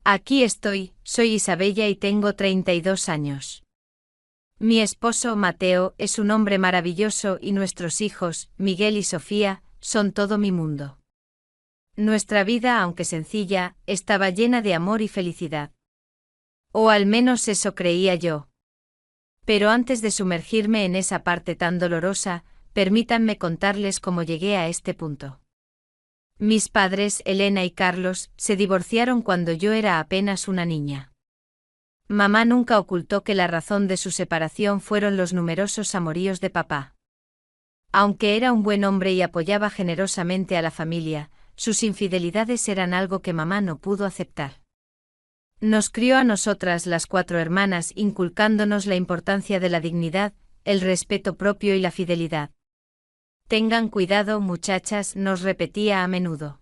Aquí estoy, soy Isabella y tengo 32 años. Mi esposo, Mateo, es un hombre maravilloso y nuestros hijos, Miguel y Sofía, son todo mi mundo. Nuestra vida, aunque sencilla, estaba llena de amor y felicidad. O al menos eso creía yo. Pero antes de sumergirme en esa parte tan dolorosa, permítanme contarles cómo llegué a este punto. Mis padres, Elena y Carlos, se divorciaron cuando yo era apenas una niña. Mamá nunca ocultó que la razón de su separación fueron los numerosos amoríos de papá. Aunque era un buen hombre y apoyaba generosamente a la familia, sus infidelidades eran algo que mamá no pudo aceptar. Nos crió a nosotras las 4 hermanas inculcándonos la importancia de la dignidad, el respeto propio y la fidelidad. Tengan cuidado, muchachas, nos repetía a menudo.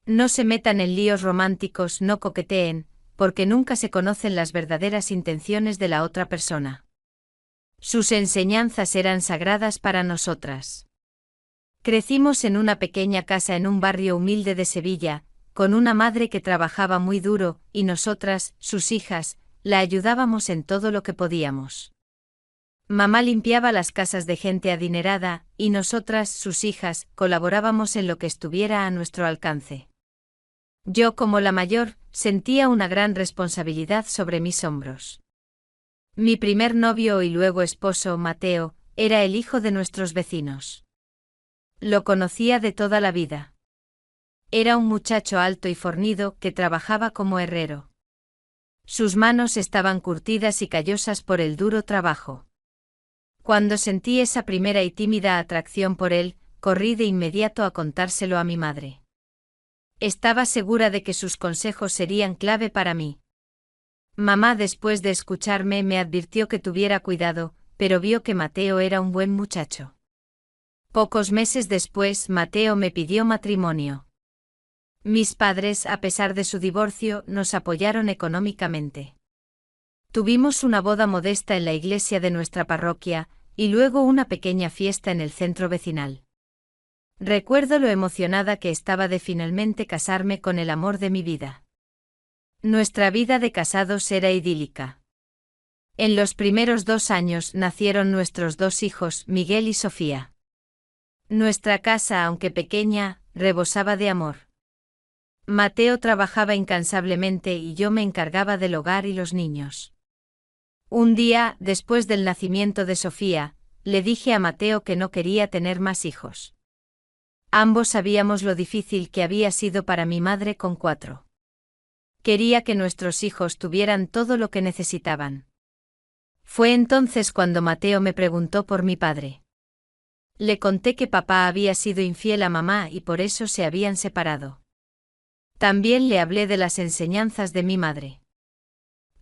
No se metan en líos románticos, no coqueteen, porque nunca se conocen las verdaderas intenciones de la otra persona. Sus enseñanzas eran sagradas para nosotras. Crecimos en una pequeña casa en un barrio humilde de Sevilla, con una madre que trabajaba muy duro, y nosotras, sus hijas, la ayudábamos en todo lo que podíamos. Mamá limpiaba las casas de gente adinerada, y nosotras, sus hijas, colaborábamos en lo que estuviera a nuestro alcance. Yo, como la mayor, sentía una gran responsabilidad sobre mis hombros. Mi primer novio y luego esposo, Mateo, era el hijo de nuestros vecinos. Lo conocía de toda la vida. Era un muchacho alto y fornido que trabajaba como herrero. Sus manos estaban curtidas y callosas por el duro trabajo. Cuando sentí esa primera y tímida atracción por él, corrí de inmediato a contárselo a mi madre. Estaba segura de que sus consejos serían clave para mí. Mamá, después de escucharme, me advirtió que tuviera cuidado, pero vio que Mateo era un buen muchacho. Pocos meses después, Mateo me pidió matrimonio. Mis padres, a pesar de su divorcio, nos apoyaron económicamente. Tuvimos una boda modesta en la iglesia de nuestra parroquia, y luego una pequeña fiesta en el centro vecinal. Recuerdo lo emocionada que estaba de finalmente casarme con el amor de mi vida. Nuestra vida de casados era idílica. En los primeros 2 años nacieron nuestros 2 hijos, Miguel y Sofía. Nuestra casa, aunque pequeña, rebosaba de amor. Mateo trabajaba incansablemente y yo me encargaba del hogar y los niños. Un día, después del nacimiento de Sofía, le dije a Mateo que no quería tener más hijos. Ambos sabíamos lo difícil que había sido para mi madre con 4. Quería que nuestros hijos tuvieran todo lo que necesitaban. Fue entonces cuando Mateo me preguntó por mi padre. Le conté que papá había sido infiel a mamá y por eso se habían separado. También le hablé de las enseñanzas de mi madre.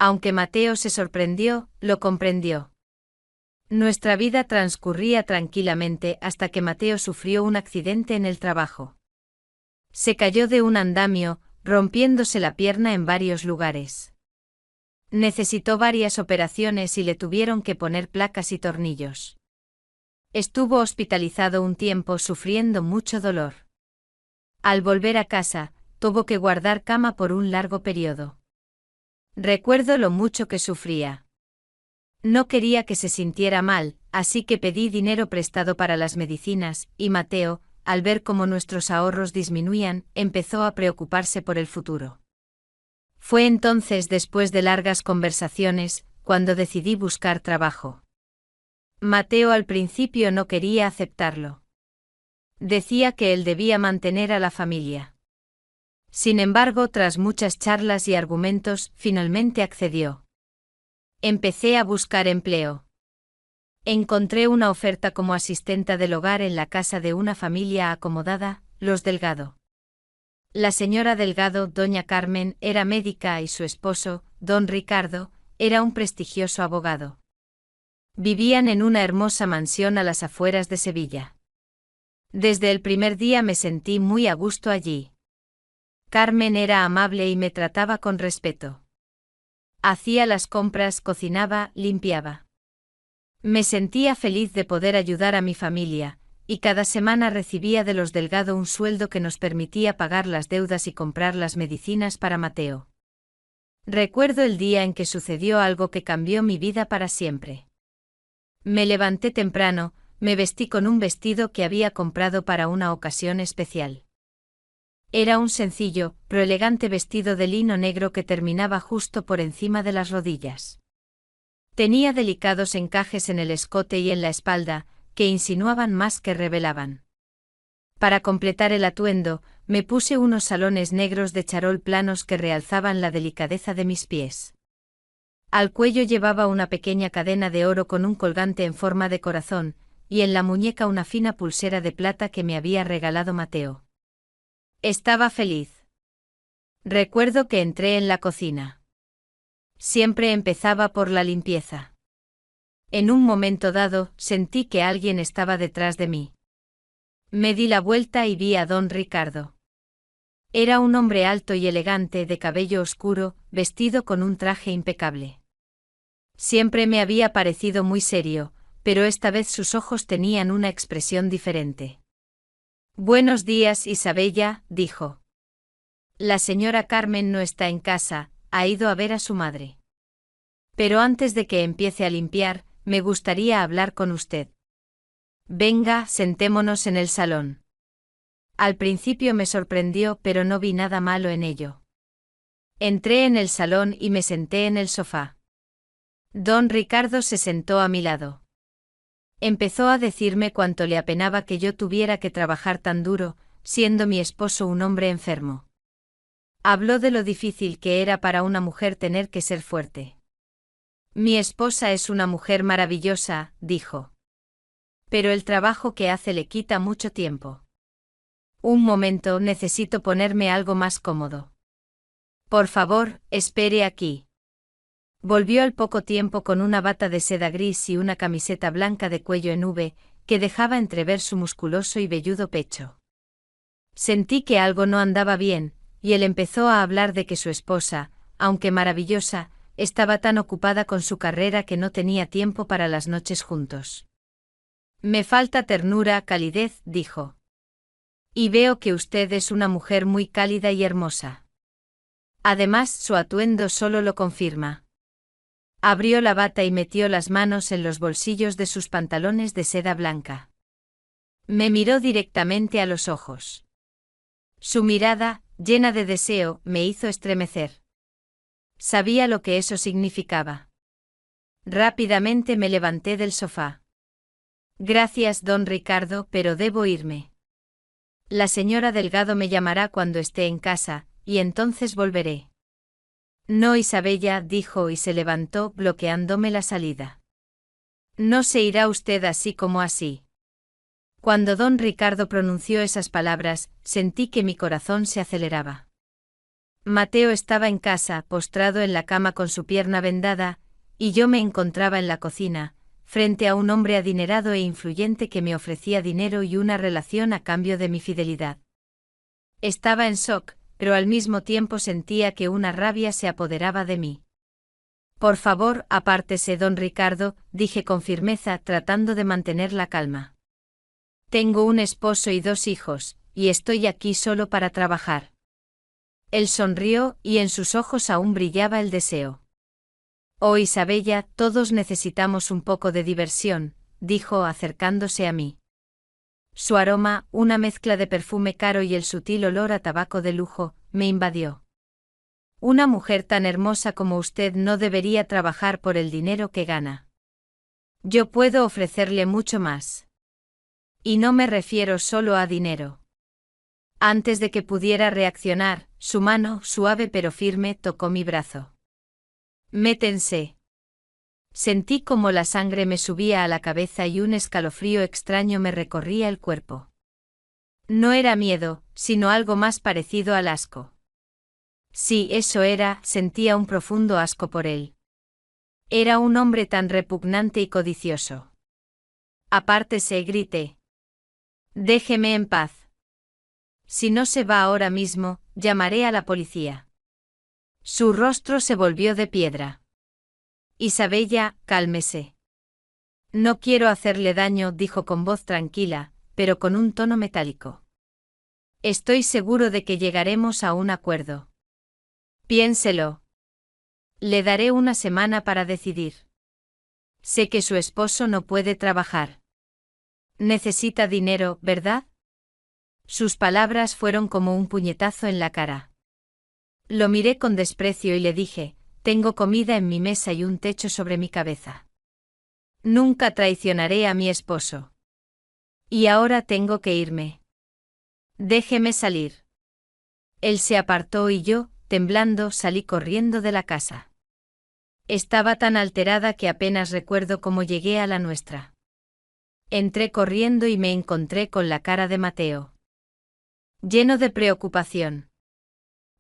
Aunque Mateo se sorprendió, lo comprendió. Nuestra vida transcurría tranquilamente hasta que Mateo sufrió un accidente en el trabajo. Se cayó de un andamio, rompiéndose la pierna en varios lugares. Necesitó varias operaciones y le tuvieron que poner placas y tornillos. Estuvo hospitalizado un tiempo sufriendo mucho dolor. Al volver a casa, tuvo que guardar cama por un largo periodo. Recuerdo lo mucho que sufría. No quería que se sintiera mal, así que pedí dinero prestado para las medicinas, y Mateo, al ver cómo nuestros ahorros disminuían, empezó a preocuparse por el futuro. Fue entonces, después de largas conversaciones, cuando decidí buscar trabajo. Mateo al principio no quería aceptarlo. Decía que él debía mantener a la familia. Sin embargo, tras muchas charlas y argumentos, finalmente accedió. Empecé a buscar empleo. Encontré una oferta como asistenta del hogar en la casa de una familia acomodada, los Delgado. La señora Delgado, doña Carmen, era médica y su esposo, don Ricardo, era un prestigioso abogado. Vivían en una hermosa mansión a las afueras de Sevilla. Desde el primer día me sentí muy a gusto allí. Carmen era amable y me trataba con respeto. Hacía las compras, cocinaba, limpiaba. Me sentía feliz de poder ayudar a mi familia, y cada semana recibía de los Delgado un sueldo que nos permitía pagar las deudas y comprar las medicinas para Mateo. Recuerdo el día en que sucedió algo que cambió mi vida para siempre. Me levanté temprano, me vestí con un vestido que había comprado para una ocasión especial. Era un sencillo, pero elegante vestido de lino negro que terminaba justo por encima de las rodillas. Tenía delicados encajes en el escote y en la espalda, que insinuaban más que revelaban. Para completar el atuendo, me puse unos salones negros de charol planos que realzaban la delicadeza de mis pies. Al cuello llevaba una pequeña cadena de oro con un colgante en forma de corazón, y en la muñeca una fina pulsera de plata que me había regalado Mateo. Estaba feliz. Recuerdo que entré en la cocina. Siempre empezaba por la limpieza. En un momento dado, sentí que alguien estaba detrás de mí. Me di la vuelta y vi a don Ricardo. Era un hombre alto y elegante de cabello oscuro, vestido con un traje impecable. Siempre me había parecido muy serio, pero esta vez sus ojos tenían una expresión diferente. Buenos días, Isabella, dijo. La señora Carmen no está en casa, ha ido a ver a su madre. Pero antes de que empiece a limpiar, me gustaría hablar con usted. Venga, sentémonos en el salón. Al principio me sorprendió, pero no vi nada malo en ello. Entré en el salón y me senté en el sofá. Don Ricardo se sentó a mi lado. Empezó a decirme cuánto le apenaba que yo tuviera que trabajar tan duro, siendo mi esposo un hombre enfermo. Habló de lo difícil que era para una mujer tener que ser fuerte. Mi esposa es una mujer maravillosa, dijo. Pero el trabajo que hace le quita mucho tiempo. Un momento, necesito ponerme algo más cómodo. Por favor, espere aquí. Volvió al poco tiempo con una bata de seda gris y una camiseta blanca de cuello en V, que dejaba entrever su musculoso y velludo pecho. Sentí que algo no andaba bien, y él empezó a hablar de que su esposa, aunque maravillosa, estaba tan ocupada con su carrera que no tenía tiempo para las noches juntos. Me falta ternura, calidez, dijo. Y veo que usted es una mujer muy cálida y hermosa. Además, su atuendo solo lo confirma. Abrió la bata y metió las manos en los bolsillos de sus pantalones de seda blanca. Me miró directamente a los ojos. Su mirada, llena de deseo, me hizo estremecer. Sabía lo que eso significaba. Rápidamente me levanté del sofá. Gracias, don Ricardo, pero debo irme. La señora Delgado me llamará cuando esté en casa, y entonces volveré. No, Isabella, dijo y se levantó, bloqueándome la salida. No se irá usted así como así. Cuando don Ricardo pronunció esas palabras, sentí que mi corazón se aceleraba. Mateo estaba en casa, postrado en la cama con su pierna vendada, y yo me encontraba en la cocina, frente a un hombre adinerado e influyente que me ofrecía dinero y una relación a cambio de mi fidelidad. Estaba en shock, pero al mismo tiempo sentía que una rabia se apoderaba de mí. Por favor, apártese, don Ricardo, dije con firmeza, tratando de mantener la calma. Tengo un esposo y 2 hijos, y estoy aquí solo para trabajar. Él sonrió, y en sus ojos aún brillaba el deseo. Oh, Isabella, todos necesitamos un poco de diversión, dijo acercándose a mí. Su aroma, una mezcla de perfume caro y el sutil olor a tabaco de lujo, me invadió. Una mujer tan hermosa como usted no debería trabajar por el dinero que gana. Yo puedo ofrecerle mucho más. Y no me refiero solo a dinero. Antes de que pudiera reaccionar, su mano, suave pero firme, tocó mi brazo. Métense. Sentí como la sangre me subía a la cabeza y un escalofrío extraño me recorría el cuerpo. No era miedo, sino algo más parecido al asco. Sí, eso era, sentía un profundo asco por él. Era un hombre tan repugnante y codicioso. Apártese, grité. Déjeme en paz. Si no se va ahora mismo, llamaré a la policía. Su rostro se volvió de piedra. Isabella, cálmese. No quiero hacerle daño, dijo con voz tranquila, pero con un tono metálico. Estoy seguro de que llegaremos a un acuerdo. Piénselo. Le daré una semana para decidir. Sé que su esposo no puede trabajar. Necesita dinero, ¿verdad? Sus palabras fueron como un puñetazo en la cara. Lo miré con desprecio y le dije, tengo comida en mi mesa y un techo sobre mi cabeza. Nunca traicionaré a mi esposo. Y ahora tengo que irme. Déjeme salir. Él se apartó y yo, temblando, salí corriendo de la casa. Estaba tan alterada que apenas recuerdo cómo llegué a la nuestra. Entré corriendo y me encontré con la cara de Mateo. Lleno de preocupación.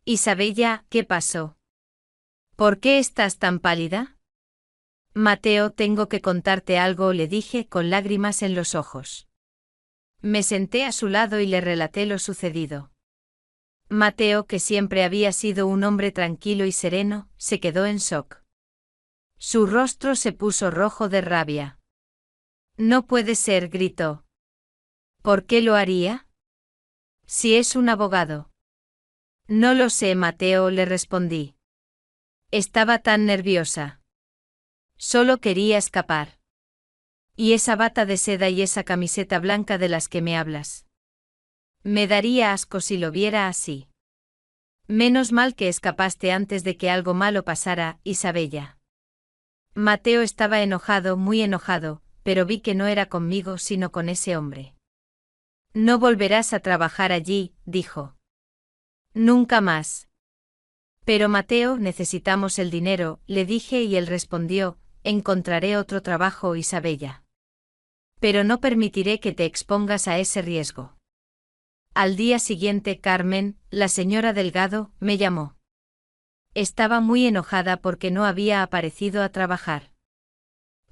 Isabella, ¿qué pasó? ¿Por qué estás tan pálida? Mateo, tengo que contarte algo, le dije con lágrimas en los ojos. Me senté a su lado y le relaté lo sucedido. Mateo, que siempre había sido un hombre tranquilo y sereno, se quedó en shock. Su rostro se puso rojo de rabia. No puede ser, gritó. ¿Por qué lo haría? Si es un abogado. No lo sé, Mateo, le respondí. Estaba tan nerviosa. Solo quería escapar. ¿Y esa bata de seda y esa camiseta blanca de las que me hablas? Me daría asco si lo viera así. Menos mal que escapaste antes de que algo malo pasara, Isabella. Mateo estaba enojado, muy enojado, pero vi que no era conmigo sino con ese hombre. No volverás a trabajar allí, dijo. Nunca más. Pero Mateo, necesitamos el dinero, le dije y él respondió, encontraré otro trabajo, Isabella. Pero no permitiré que te expongas a ese riesgo. Al día siguiente Carmen, la señora Delgado, me llamó. Estaba muy enojada porque no había aparecido a trabajar.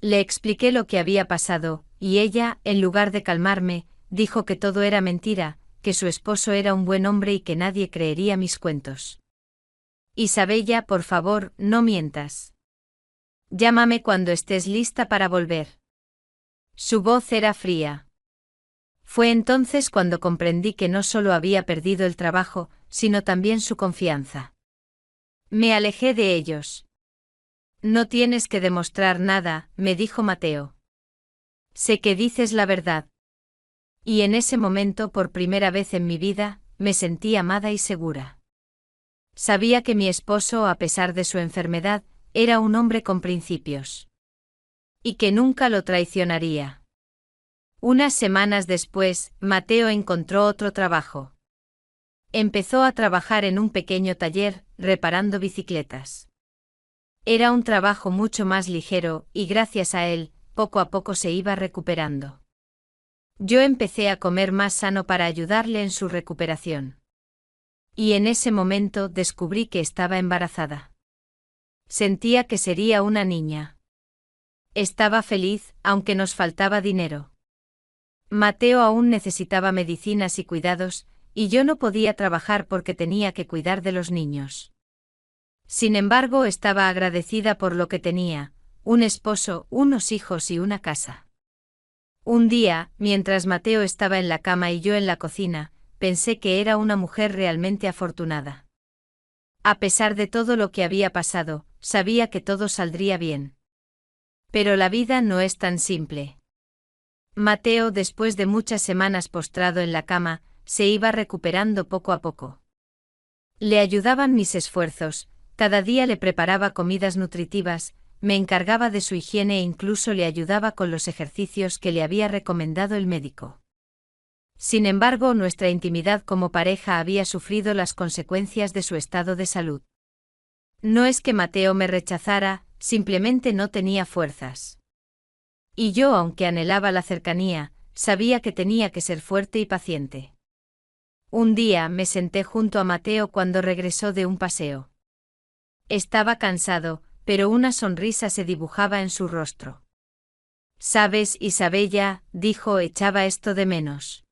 Le expliqué lo que había pasado, y ella, en lugar de calmarme, dijo que todo era mentira, que su esposo era un buen hombre y que nadie creería mis cuentos. Isabella, por favor, no mientas. Llámame cuando estés lista para volver. Su voz era fría. Fue entonces cuando comprendí que no solo había perdido el trabajo, sino también su confianza. Me alejé de ellos. No tienes que demostrar nada, me dijo Mateo. Sé que dices la verdad. Y en ese momento, por primera vez en mi vida, me sentí amada y segura. Sabía que mi esposo, a pesar de su enfermedad, era un hombre con principios. Y que nunca lo traicionaría. Unas semanas después, Mateo encontró otro trabajo. Empezó a trabajar en un pequeño taller, reparando bicicletas. Era un trabajo mucho más ligero, y gracias a él, poco a poco se iba recuperando. Yo empecé a comer más sano para ayudarle en su recuperación. Y en ese momento descubrí que estaba embarazada. Sentía que sería una niña. Estaba feliz, aunque nos faltaba dinero. Mateo aún necesitaba medicinas y cuidados, y yo no podía trabajar porque tenía que cuidar de los niños. Sin embargo, estaba agradecida por lo que tenía, un esposo, unos hijos y una casa. Un día, mientras Mateo estaba en la cama y yo en la cocina, pensé que era una mujer realmente afortunada. A pesar de todo lo que había pasado, sabía que todo saldría bien. Pero la vida no es tan simple. Mateo, después de muchas semanas postrado en la cama, se iba recuperando poco a poco. Le ayudaban mis esfuerzos, cada día le preparaba comidas nutritivas, me encargaba de su higiene e incluso le ayudaba con los ejercicios que le había recomendado el médico. Sin embargo, nuestra intimidad como pareja había sufrido las consecuencias de su estado de salud. No es que Mateo me rechazara, simplemente no tenía fuerzas. Y yo, aunque anhelaba la cercanía, sabía que tenía que ser fuerte y paciente. Un día me senté junto a Mateo cuando regresó de un paseo. Estaba cansado, pero una sonrisa se dibujaba en su rostro. «¿Sabes, Isabella?», dijo, «echaba esto de menos».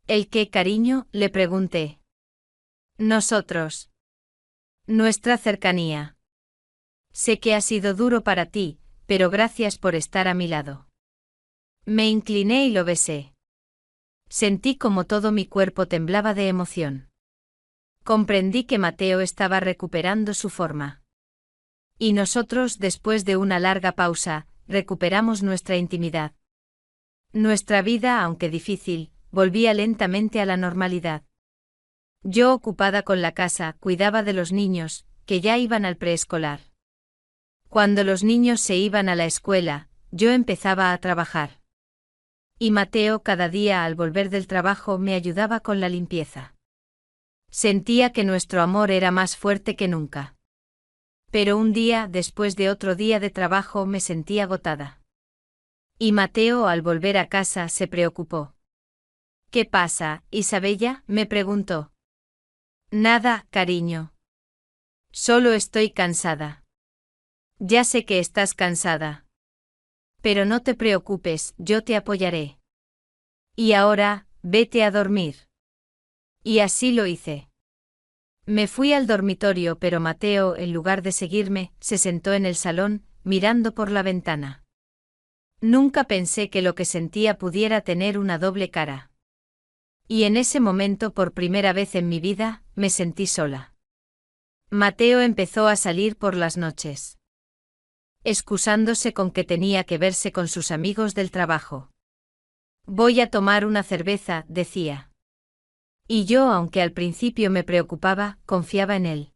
«¿El qué, cariño?», le pregunté. «Nosotros. Nuestra cercanía. Sé que ha sido duro para ti, pero gracias por estar a mi lado». Me incliné y lo besé. Sentí como todo mi cuerpo temblaba de emoción. Comprendí que Mateo estaba recuperando su forma. Y nosotros, después de una larga pausa, recuperamos nuestra intimidad. Nuestra vida, aunque difícil, volvía lentamente a la normalidad. Yo, ocupada con la casa, cuidaba de los niños, que ya iban al preescolar. Cuando los niños se iban a la escuela, yo empezaba a trabajar. Y Mateo cada día al volver del trabajo me ayudaba con la limpieza. Sentía que nuestro amor era más fuerte que nunca. Pero un día, después de otro día de trabajo, me sentí agotada. Y Mateo, al volver a casa, se preocupó. «¿Qué pasa, Isabella?», me preguntó. «Nada, cariño. Solo estoy cansada». «Ya sé que estás cansada. Pero no te preocupes, yo te apoyaré. Y ahora, vete a dormir». Y así lo hice. Me fui al dormitorio, pero Mateo, en lugar de seguirme, se sentó en el salón, mirando por la ventana. Nunca pensé que lo que sentía pudiera tener una doble cara. Y en ese momento, por primera vez en mi vida, me sentí sola. Mateo empezó a salir por las noches, excusándose con que tenía que verse con sus amigos del trabajo. «Voy a tomar una cerveza», decía. Y yo, aunque al principio me preocupaba, confiaba en él.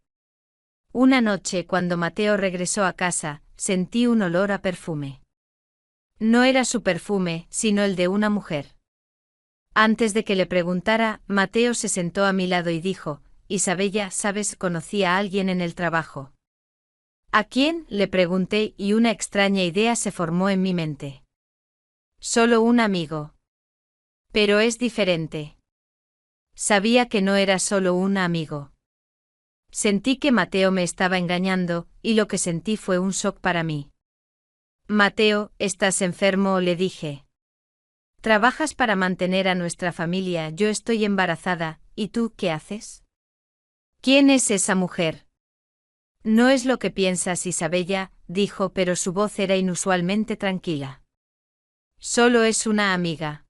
Una noche, cuando Mateo regresó a casa, sentí un olor a perfume. No era su perfume, sino el de una mujer. Antes de que le preguntara, Mateo se sentó a mi lado y dijo: «Isabella, ¿sabes? Conocí a alguien en el trabajo». «¿A quién?», le pregunté, y una extraña idea se formó en mi mente. «Solo un amigo». «Pero es diferente». Sabía que no era solo un amigo. Sentí que Mateo me estaba engañando, y lo que sentí fue un shock para mí. «Mateo, ¿estás enfermo?», le dije. «Trabajas para mantener a nuestra familia, yo estoy embarazada, ¿y tú qué haces?». «¿Quién es esa mujer?». «No es lo que piensas, Isabella», dijo, pero su voz era inusualmente tranquila. «Solo es una amiga».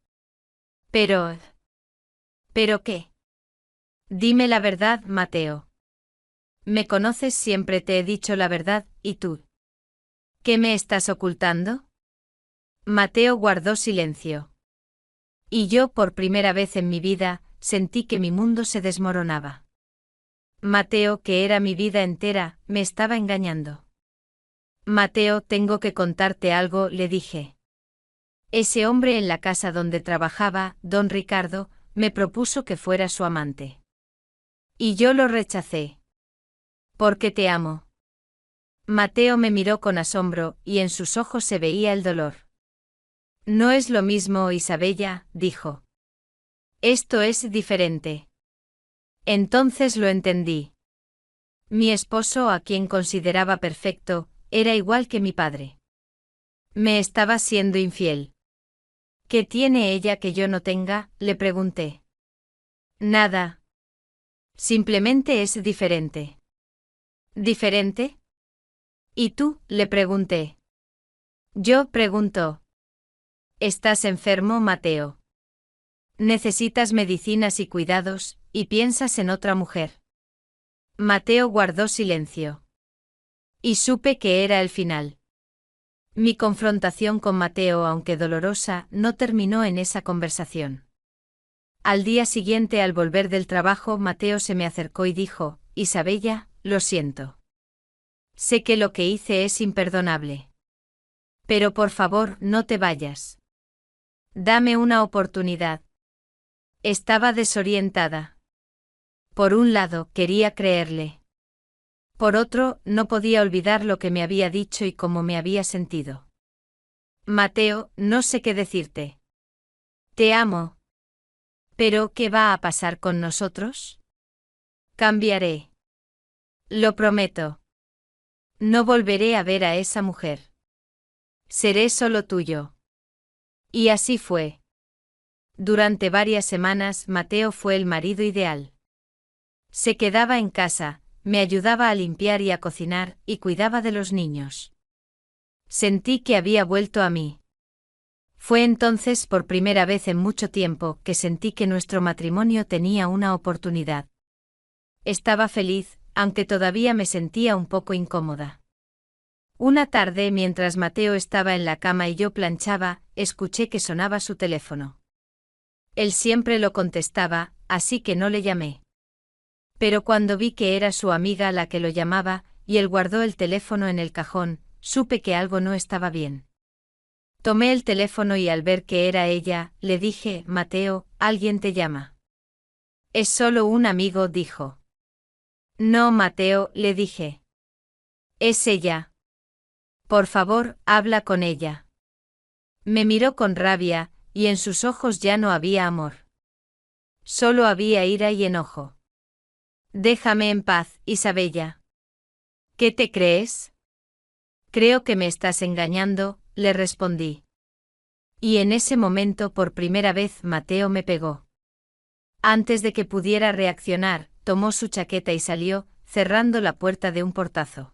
«Pero... ¿pero qué?». «Dime la verdad, Mateo. Me conoces, siempre te he dicho la verdad, ¿y tú? ¿Qué me estás ocultando?». Mateo guardó silencio. Y yo, por primera vez en mi vida, sentí que mi mundo se desmoronaba. Mateo, que era mi vida entera, me estaba engañando. «Mateo, tengo que contarte algo», le dije. Ese hombre en la casa donde trabajaba, don Ricardo, me propuso que fuera su amante. Y yo lo rechacé. «Porque te amo». Mateo me miró con asombro, y en sus ojos se veía el dolor. «No es lo mismo, Isabella», dijo. «Esto es diferente». Entonces lo entendí. Mi esposo, a quien consideraba perfecto, era igual que mi padre. Me estaba siendo infiel. «¿Qué tiene ella que yo no tenga?», le pregunté. «Nada. Simplemente es diferente». «¿Diferente? ¿Y tú?», le pregunté. «Yo», preguntó. «¿Estás enfermo, Mateo? ¿Necesitas medicinas y cuidados, y piensas en otra mujer?». Mateo guardó silencio. Y supe que era el final. Mi confrontación con Mateo, aunque dolorosa, no terminó en esa conversación. Al día siguiente, al volver del trabajo, Mateo se me acercó y dijo: «Isabella, lo siento. Sé que lo que hice es imperdonable. Pero por favor, no te vayas. Dame una oportunidad». Estaba desorientada. Por un lado, quería creerle. Por otro, no podía olvidar lo que me había dicho y cómo me había sentido. «Mateo, no sé qué decirte. Te amo. Pero, ¿qué va a pasar con nosotros?». «Cambiaré. Lo prometo. No volveré a ver a esa mujer. Seré solo tuyo». Y así fue. Durante varias semanas, Mateo fue el marido ideal. Se quedaba en casa, me ayudaba a limpiar y a cocinar, y cuidaba de los niños. Sentí que había vuelto a mí. Fue entonces, por primera vez en mucho tiempo, que sentí que nuestro matrimonio tenía una oportunidad. Estaba feliz, aunque todavía me sentía un poco incómoda. Una tarde, mientras Mateo estaba en la cama y yo planchaba, escuché que sonaba su teléfono. Él siempre lo contestaba, así que no le llamé. Pero cuando vi que era su amiga la que lo llamaba, y él guardó el teléfono en el cajón, supe que algo no estaba bien. Tomé el teléfono y al ver que era ella, le dije: Mateo, alguien te llama. Es solo un amigo, dijo. No, Mateo, le dije. Es ella. Por favor, habla con ella. Me miró con rabia, y en sus ojos ya no había amor. Solo había ira y enojo. Déjame en paz, Isabella. ¿Qué te crees? Creo que me estás engañando, le respondí. Y en ese momento por primera vez Mateo me pegó. Antes de que pudiera reaccionar, tomó su chaqueta y salió, cerrando la puerta de un portazo.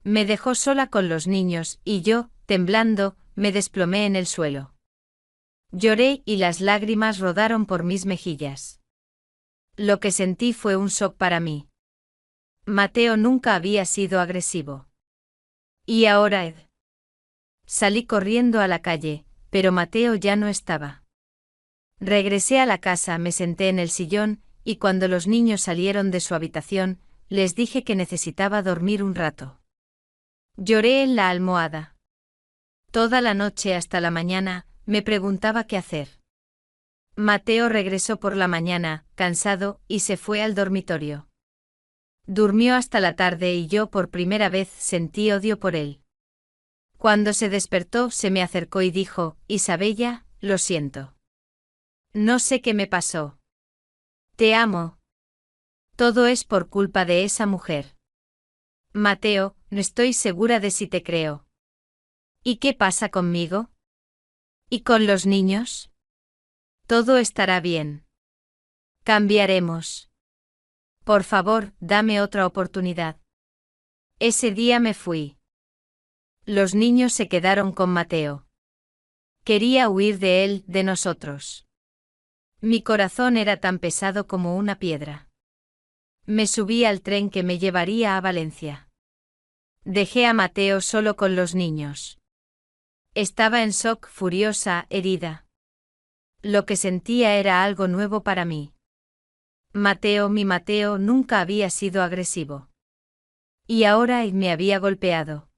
Me dejó sola con los niños, y yo, temblando, me desplomé en el suelo. Lloré y las lágrimas rodaron por mis mejillas. Lo que sentí fue un shock para mí. Mateo nunca había sido agresivo. ¿Y ahora Ed? Salí corriendo a la calle, pero Mateo ya no estaba. Regresé a la casa, me senté en el sillón, y cuando los niños salieron de su habitación, les dije que necesitaba dormir un rato. Lloré en la almohada. Toda la noche hasta la mañana, me preguntaba qué hacer. Mateo regresó por la mañana, cansado, y se fue al dormitorio. Durmió hasta la tarde y yo por primera vez sentí odio por él. Cuando se despertó se me acercó y dijo: Isabella, lo siento. No sé qué me pasó. Te amo. Todo es por culpa de esa mujer. Mateo, no estoy segura de si te creo. ¿Y qué pasa conmigo? ¿Y con los niños? Todo estará bien. Cambiaremos. Por favor, dame otra oportunidad. Ese día me fui. Los niños se quedaron con Mateo. Quería huir de él, de nosotros. Mi corazón era tan pesado como una piedra. Me subí al tren que me llevaría a Valencia. Dejé a Mateo solo con los niños. Estaba en shock, furiosa, herida. Lo que sentía era algo nuevo para mí. Mateo, mi Mateo, nunca había sido agresivo. Y ahora me había golpeado.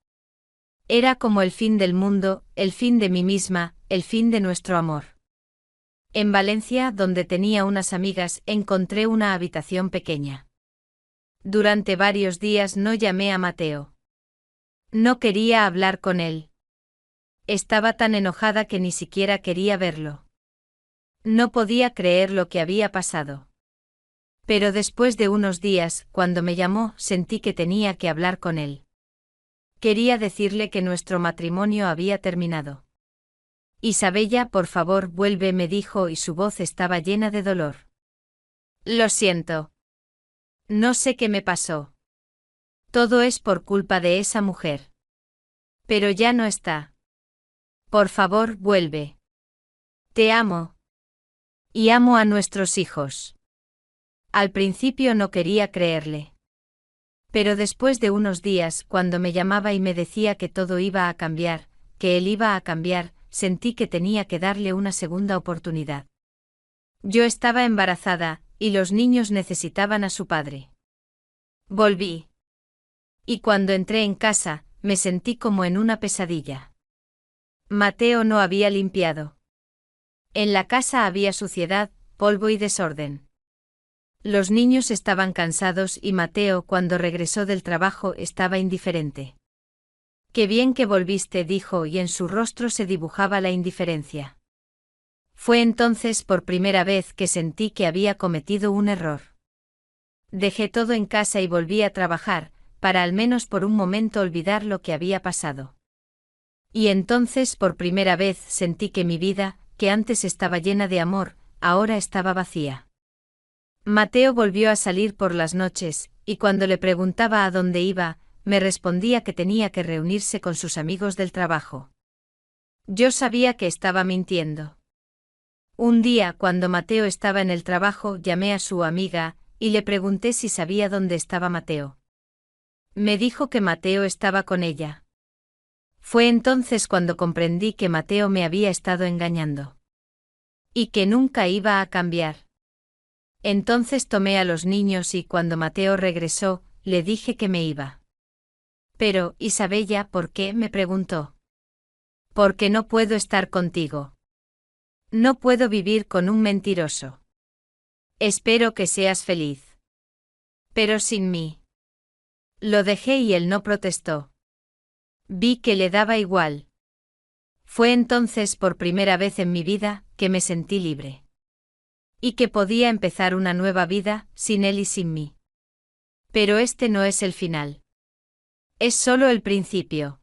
Era como el fin del mundo, el fin de mí misma, el fin de nuestro amor. En Valencia, donde tenía unas amigas, encontré una habitación pequeña. Durante varios días no llamé a Mateo. No quería hablar con él. Estaba tan enojada que ni siquiera quería verlo. No podía creer lo que había pasado. Pero después de unos días, cuando me llamó, sentí que tenía que hablar con él. Quería decirle que nuestro matrimonio había terminado. Isabella, por favor, vuelve, me dijo, y su voz estaba llena de dolor. Lo siento. No sé qué me pasó. Todo es por culpa de esa mujer. Pero ya no está. Por favor, vuelve. Te amo. Y amo a nuestros hijos. Al principio no quería creerle. Pero después de unos días, cuando me llamaba y me decía que todo iba a cambiar, que él iba a cambiar, sentí que tenía que darle una segunda oportunidad. Yo estaba embarazada, y los niños necesitaban a su padre. Volví. Y cuando entré en casa, me sentí como en una pesadilla. Mateo no había limpiado. En la casa había suciedad, polvo y desorden. Los niños estaban cansados y Mateo, cuando regresó del trabajo, estaba indiferente. Qué bien que volviste, dijo, y en su rostro se dibujaba la indiferencia. Fue entonces por primera vez que sentí que había cometido un error. Dejé todo en casa y volví a trabajar, para al menos por un momento olvidar lo que había pasado. Y entonces por primera vez sentí que mi vida, que antes estaba llena de amor, ahora estaba vacía. Mateo volvió a salir por las noches, y cuando le preguntaba a dónde iba, me respondía que tenía que reunirse con sus amigos del trabajo. Yo sabía que estaba mintiendo. Un día, cuando Mateo estaba en el trabajo, llamé a su amiga, y le pregunté si sabía dónde estaba Mateo. Me dijo que Mateo estaba con ella. Fue entonces cuando comprendí que Mateo me había estado engañando. Y que nunca iba a cambiar. Entonces tomé a los niños y cuando Mateo regresó, le dije que me iba. Pero, Isabella, ¿por qué?, me preguntó. Porque no puedo estar contigo. No puedo vivir con un mentiroso. Espero que seas feliz. Pero sin mí. Lo dejé y él no protestó. Vi que le daba igual. Fue entonces por primera vez en mi vida que me sentí libre. Y que podía empezar una nueva vida, sin él y sin mí. Pero este no es el final. Es solo el principio.